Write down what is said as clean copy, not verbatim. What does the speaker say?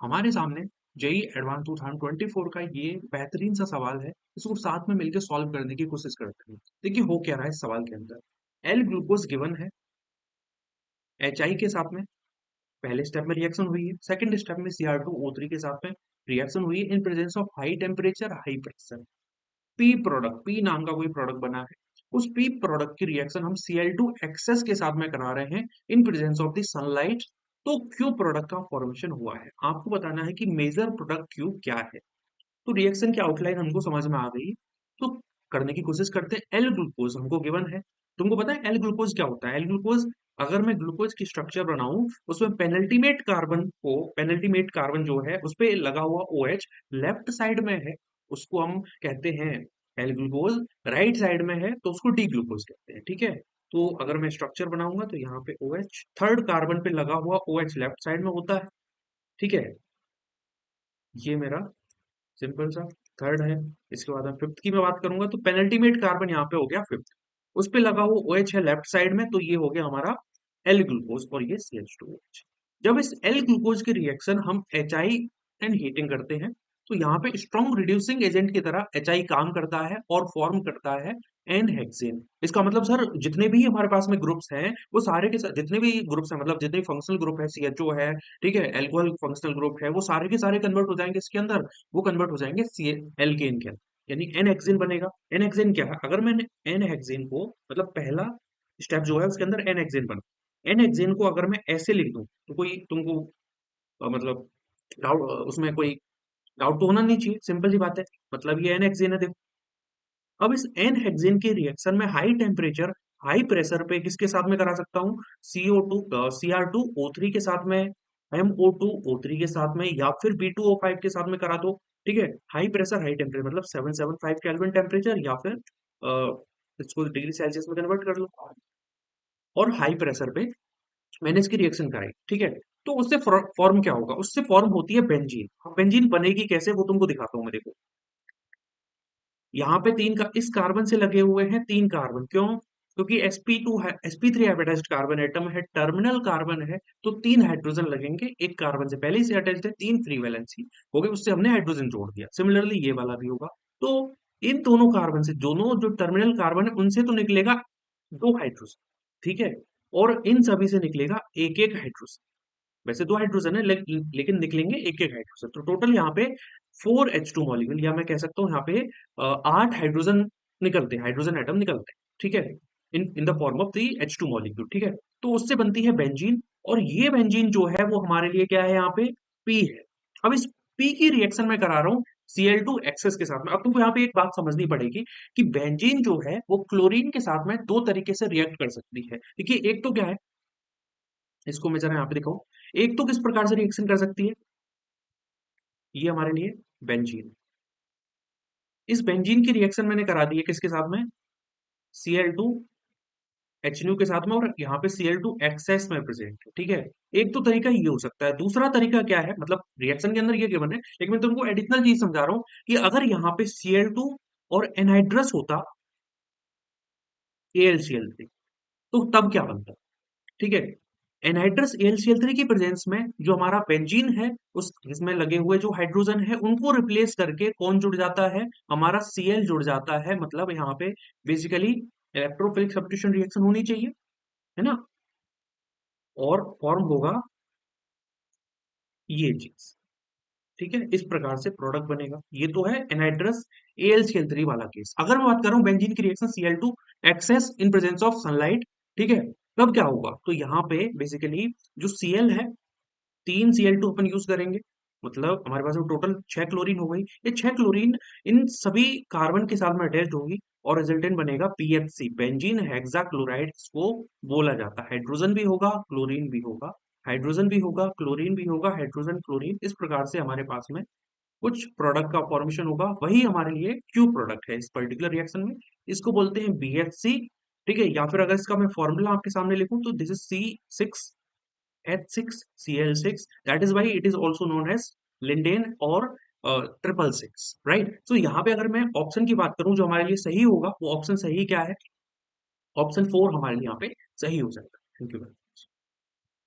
हमारे सामने JEE advance 2024 का ये बेहतरीन सा सवाल है। इसको साथ में मिलकर सॉल्व करने की कोशिश करते हैं। देखिए हो क्या रहा है इस सवाल के अंदर। एल ग्लूकोज गिवन है एच आई के साथ में। पहले स्टेप में रिएक्शन हुई है, सेकंड स्टेप में Cr2O3 के साथ में रिएक्शन हुई है इन presence of high temperature high pressure. P product, P नाम का कोई प्रोडक्ट बना है। उस पी प्रोडक्ट की रिएक्शन हम Cl2 एक्सेस के साथ में करा रहे हैं इन प्रेजेंस ऑफ द सनलाइट। तो क्यू प्रोडक्ट का फॉर्मेशन हुआ है। आपको बताना है कि मेजर प्रोडक्ट क्यू क्या है। तो रिएक्शन की आउटलाइन हमको समझ में आ गई। तो करने की कोशिश करते हैं। एल ग्लूकोज हमको गिवन है। तुमको पता है एल ग्लूकोज क्या होता है? एल ग्लूकोज, अगर मैं ग्लूकोज की स्ट्रक्चर बनाऊं, उसमें पेनल्टीमेट कार्बन जो है उस पे लगा हुआ OH लेफ्ट साइड में है, उसको हम कहते हैं एल ग्लूकोज। राइट साइड में है तो उसको डी ग्लूकोज कहते हैं। ठीक है। तो अगर मैं स्ट्रक्चर बनाऊंगा तो यहाँ पे OH थर्ड कार्बन पे लगा हुआ OH लेफ्ट साइड में होता है। ठीक है। ये मेरा सिंपल सा थर्ड है। इसके बाद मैं फिफ्थ की मैं बात करूंगा तो पेनल्टीमेट कार्बन यहाँ पे हो गया फिफ्थ। उस पे लगा हुआ OH है लेफ्ट साइड में, तो ये हो गया हमारा एल ग्लूकोज और ये CH2OH। जब इस एल ग्लूकोज की रिएक्शन हम HI एंड हीटिंग करते हैं तो यहाँ पे स्ट्रॉन्ग रिड्यूसिंग एजेंट की तरह HI काम करता है और फॉर्म करता है एन हेक्सेन। इसका मतलब सर जितने भी हमारे पास में ग्रुप्स हैं वो सारे के सारे, जितने भी ग्रुप्स हैं मतलब जितने फंक्शनल ग्रुप है, CHO है, ठीक है, एल्कोहल फंक्शनल ग्रुप है, वो सारे के सारे कन्वर्ट हो जाएंगे इसके अंदर। वो कन्वर्ट हो जाएंगे सी एल्केन के अंदर, यानी एन हेक्सेन बनेगा। एन हेक्सेन क्या है? अगर मैंने एन हेक्सेन को, मतलब पहला स्टेप जो है उसके अंदर एन हेक्सेन बना, एन हेक्सेन को अगर मैं ऐसे लिख दूं तो कोई तुमको मतलब डाउट, उसमें कोई डाउट तो होना नहीं चाहिए, सिंपल सी बात है। मतलब ये एन हेक्सेन है, देखो। अब इस एन हेक्सेन के रिएक्शन में हाई टेम्परेचर हाई प्रेशर पे किसके साथ में करा सकता हूँ? Cr2O3 के साथ में, MO2O3 के साथ में, या फिर B2O5 के साथ में करा दो। ठीक है। हाई प्रेशर हाई टेम्परेचर मतलब 775 केल्विन टेम्परेचर, या फिर इसको डिग्री सेल्सियस में कन्वर्ट कर लो। और हाई प्रेशर पे मैंने इसकी रिएक्शन कराई। ठीक है। तो उससे फॉर्म क्या होगा? उससे फॉर्म होती है बेंजीन। बेंजीन बनेगी कैसे वो तुमको दिखाता हूँ मैं, देखो। यहाँ पे तीन का इस कार्बन से लगे हुए हैं तीन कार्बन, क्यों? क्योंकि sp2 है, sp3 हाइब्रिडाइज्ड कार्बन एटम है, टर्मिनल कार्बन है, तो तीन हाइड्रोजन लगेंगे। एक कार्बन से पहले ही से अटैच्ड है, तीन फ्री वैलेंसी हो गई, उससे हमने हाइड्रोजन जोड़ दिया। सिमिलरली ये वाला भी होगा। तो इन दोनों कार्बन से, दोनों जो टर्मिनल कार्बन है उनसे तो निकलेगा दो हाइड्रोजन। ठीक है। और इन सभी से निकलेगा एक एक हाइड्रोजन। वैसे दो हाइड्रोजन है लेकिन निकलेंगे एक एक हाइड्रोजन। तो टोटल यहाँ पे 4H2 मॉलिक्यूल, या मैं कह सकता हूँ यहाँ पे 8 हाइड्रोजन निकलते हैं, हाइड्रोजन एटम निकलते हैं। ठीक है। In in the form of the H2 molecule. ठीक है। तो उससे बनती है बेंजीन। और ये बेंजीन जो है वो हमारे लिए क्या है? यहाँ पे पी है। अब इस पी की रिएक्शन में करा रहा हूँ Cl2 एक्सेस के साथ में। अब तुमको यहाँ पे एक बात समझनी पड़ेगी कि बेंजीन जो है वो क्लोरीन के साथ में दो तरीके से रिएक्ट कर सकती है। देखिए एक तो क्या है, इसको मैं जरा यहाँ पे दिखाऊं। एक तो किस प्रकार से रिएक्शन कर सकती है, ये हमारे लिए बेंजीन। इस बेंजीन की रिएक्शन मैंने करा दी है किसके साथ में? Cl2 HNO के साथ में, और यहाँ पे Cl2 एक्सेस में प्रेजेंट है। ठीक है। एक तो तरीका ये हो सकता है। दूसरा तरीका क्या है, मतलब रिएक्शन के अंदर ये गिवन है, लेकिन मैं तुमको एडिशनल चीज समझा रहा हूँ कि अगर यहाँ पे Cl2 और एनहाइड्रस होता, AlCl3, तो तब क्या बनता? ठीक है। एनहाइड्रस AlCl3 की प्रेजेंस में जो हमारा बेंजीन है, उस इसमें लगे हुए जो हाइड्रोजन है उनको रिप्लेस करके कौन जुड़ जाता है? हमारा Cl जुड़ जाता है। मतलब यहाँ पे बेसिकली इलेक्ट्रोफिलिक सब्स्टिट्यूशन रिएक्शन होनी चाहिए, है ना? और फॉर्म होगा ये चीज। ठीक है। इस प्रकार से प्रोडक्ट बनेगा। ये तो है एनहाइड्रस AlCl3 वाला केस। अगर मैं बात कर रहा हूँ बेंजीन की reaction Cl2 excess in presence of sunlight, ठीक है, तब क्या होगा? तो यहाँ पे बेसिकली जो Cl है, तीन Cl2 अपन यूज करेंगे, मतलब हमारे पास में टोटल 6 क्लोरीन हो गई। ये 6 क्लोरीन इन सभी कार्बन के साथ में अटैच्ड होगी और रिजल्टेंट बनेगा PHC, बेंजीन हेक्साक्लोराइड इसको बोला जाता है। हाइड्रोजन भी होगा क्लोरीन भी होगा, हाइड्रोजन भी होगा क्लोरीन भी होगा, हाइड्रोजन क्लोरीन, इस प्रकार से हमारे पास में कुछ प्रोडक्ट का फॉर्मेशन होगा। वही हमारे लिए क्यू प्रोडक्ट है इस पर्टिकुलर रिएक्शन में। इसको बोलते हैं BHC। ठीक है। या फिर अगर इसका मैं फॉर्मूला आपके सामने लिखूं तो this is C6H6Cl6, that is why it is also known as lindane और 666, राइट। सो यहाँ पे अगर मैं ऑप्शन की बात करूं जो हमारे लिए सही होगा, वो ऑप्शन सही क्या है? ऑप्शन 4 हमारे लिए यहाँ पे सही हो जाएगा। Thank you.